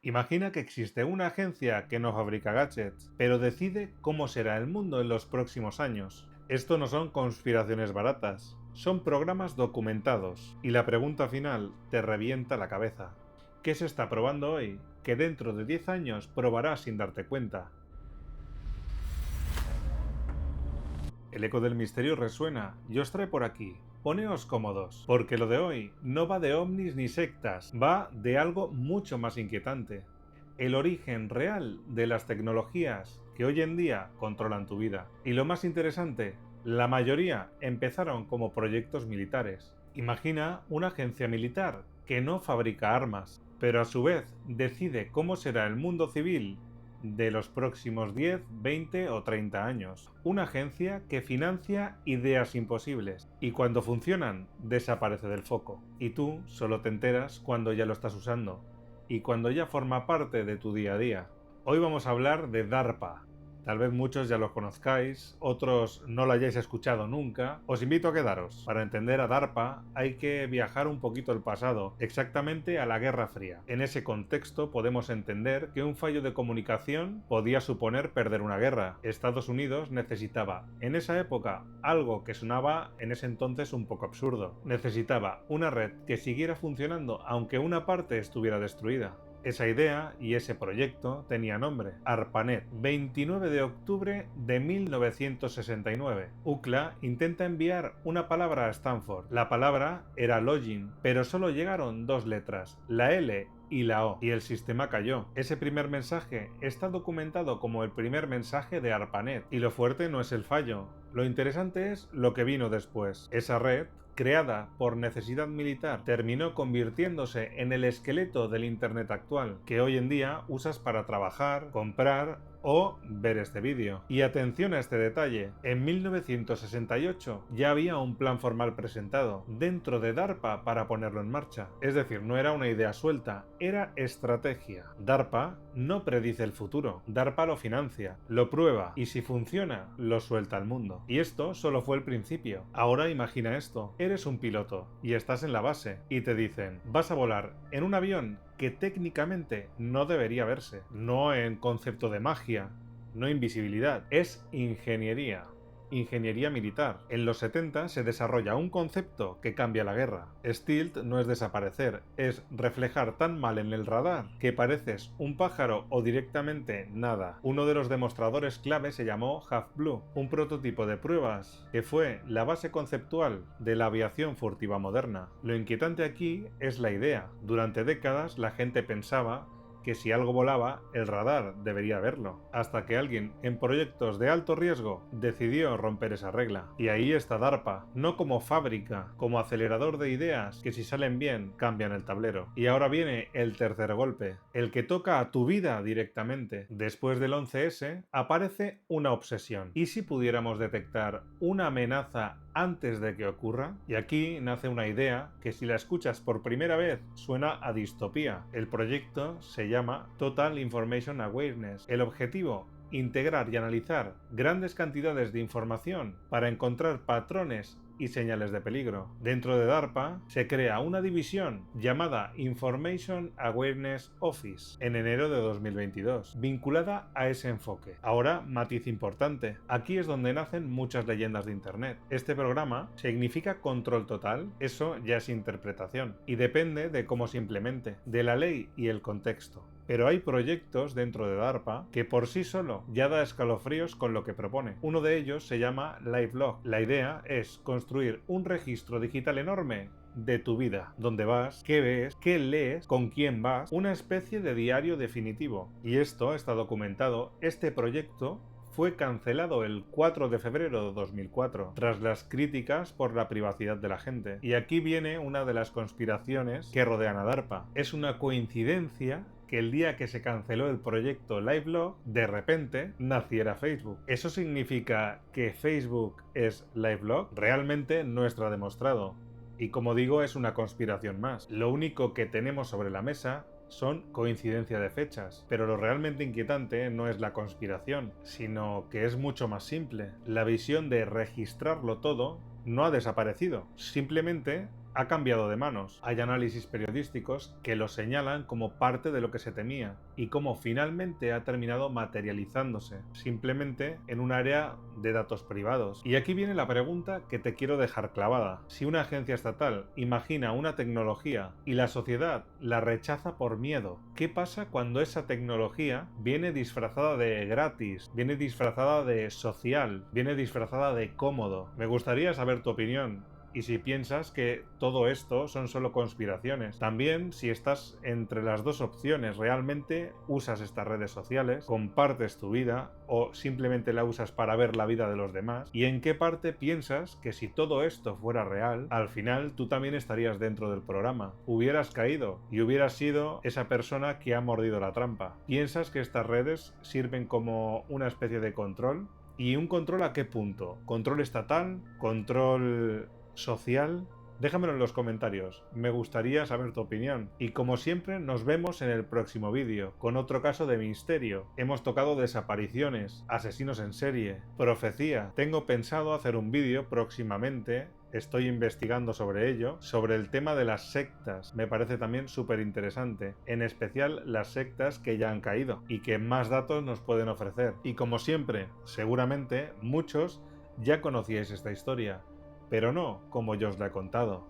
Imagina que existe una agencia que no fabrica gadgets, pero decide cómo será el mundo en los próximos años. Esto no son conspiraciones baratas, son programas documentados, y la pregunta final te revienta la cabeza. ¿Qué se está probando hoy que dentro de 10 años probarás sin darte cuenta? El eco del misterio resuena y os trae por aquí. Poneos cómodos, porque lo de hoy no va de ovnis ni sectas, va de algo mucho más inquietante. El origen real de las tecnologías que hoy en día controlan tu vida. Y lo más interesante, la mayoría empezaron como proyectos militares. Imagina una agencia militar que no fabrica armas, pero a su vez decide cómo será el mundo civil de los próximos 10, 20 o 30 años. Una agencia que financia ideas imposibles y cuando funcionan desaparece del foco. Y tú solo te enteras cuando ya lo estás usando y cuando ya forma parte de tu día a día. Hoy vamos a hablar de DARPA. Tal vez muchos ya lo conozcáis, otros no lo hayáis escuchado nunca. Os invito a quedaros. Para entender a DARPA hay que viajar un poquito al pasado, exactamente a la Guerra Fría. En ese contexto podemos entender que un fallo de comunicación podía suponer perder una guerra. Estados Unidos necesitaba, en esa época, algo que sonaba en ese entonces un poco absurdo. Necesitaba una red que siguiera funcionando aunque una parte estuviera destruida. Esa idea y ese proyecto tenía nombre, ARPANET. 29 de octubre de 1969. UCLA intenta enviar una palabra a Stanford. La palabra era login, pero solo llegaron dos letras, la L y la O, y el sistema cayó. Ese primer mensaje está documentado como el primer mensaje de ARPANET, y lo fuerte no es el fallo, lo interesante es lo que vino después. Esa red, creada por necesidad militar, terminó convirtiéndose en el esqueleto del Internet actual, que hoy en día usas para trabajar, comprar o ver este vídeo. Y atención a este detalle, en 1968 ya había un plan formal presentado dentro de DARPA para ponerlo en marcha. Es decir, no era una idea suelta, era estrategia. DARPA no predice el futuro, DARPA lo financia, lo prueba y si funciona, lo suelta al mundo. Y esto solo fue el principio. Ahora imagina esto, eres un piloto y estás en la base y te dicen, vas a volar en un avión que técnicamente no debería verse, no en concepto de magia, no invisibilidad, es ingeniería. Ingeniería militar. En los 70 se desarrolla un concepto que cambia la guerra. Stealth no es desaparecer, es reflejar tan mal en el radar que pareces un pájaro o directamente nada. Uno de los demostradores clave se llamó Half Blue, un prototipo de pruebas que fue la base conceptual de la aviación furtiva moderna. Lo inquietante aquí es la idea. Durante décadas la gente pensaba que si algo volaba, el radar debería verlo, hasta que alguien en proyectos de alto riesgo decidió romper esa regla. Y ahí está DARPA, no como fábrica, como acelerador de ideas que si salen bien cambian el tablero. Y ahora viene el tercer golpe, el que toca a tu vida directamente. Después del 11S aparece una obsesión. ¿Y si pudiéramos detectar una amenaza antes de que ocurra? Y aquí nace una idea que si la escuchas por primera vez suena a distopía. El proyecto se llama Total Information Awareness. El objetivo, integrar y analizar grandes cantidades de información para encontrar patrones y señales de peligro. Dentro de DARPA se crea una división llamada Information Awareness Office en enero de 2022, vinculada a ese enfoque. Ahora, matiz importante, aquí es donde nacen muchas leyendas de Internet. Este programa significa control total, eso ya es interpretación, y depende de cómo se implemente, de la ley y el contexto. Pero hay proyectos dentro de DARPA que por sí solo ya da escalofríos con lo que propone. Uno de ellos se llama LiveLog. La idea es construir un registro digital enorme de tu vida, dónde vas, qué ves, qué lees, con quién vas, una especie de diario definitivo. Y esto está documentado. Este proyecto fue cancelado el 4 de febrero de 2004, tras las críticas por la privacidad de la gente. Y aquí viene una de las conspiraciones que rodean a DARPA. Es una coincidencia que el día que se canceló el proyecto LiveLog, de repente naciera Facebook. ¿Eso significa que Facebook es LiveLog? Realmente no está demostrado. Y como digo, es una conspiración más. Lo único que tenemos sobre la mesa son coincidencia de fechas, pero lo realmente inquietante no es la conspiración, sino que es mucho más simple. La visión de registrarlo todo no ha desaparecido, simplemente ha cambiado de manos. Hay análisis periodísticos que lo señalan como parte de lo que se temía y cómo finalmente ha terminado materializándose, simplemente en un área de datos privados. Y aquí viene la pregunta que te quiero dejar clavada. Si una agencia estatal imagina una tecnología y la sociedad la rechaza por miedo, ¿qué pasa cuando esa tecnología viene disfrazada de gratis, viene disfrazada de social, viene disfrazada de cómodo? Me gustaría saber tu opinión. Y si piensas que todo esto son solo conspiraciones. También, si estás entre las dos opciones, realmente usas estas redes sociales, compartes tu vida o simplemente la usas para ver la vida de los demás. Y en qué parte piensas que si todo esto fuera real, al final tú también estarías dentro del programa. Hubieras caído y hubieras sido esa persona que ha mordido la trampa. ¿Piensas que estas redes sirven como una especie de control? ¿Y un control a qué punto? ¿Control estatal? ¿Control social? Déjamelo en los comentarios, me gustaría saber tu opinión. Y como siempre, nos vemos en el próximo vídeo, con otro caso de misterio. Hemos tocado desapariciones, asesinos en serie, profecía. Tengo pensado hacer un vídeo próximamente, estoy investigando sobre ello, sobre el tema de las sectas. Me parece también súper interesante, en especial las sectas que ya han caído y que más datos nos pueden ofrecer. Y como siempre, seguramente muchos ya conocíais esta historia, pero no como yo os la he contado.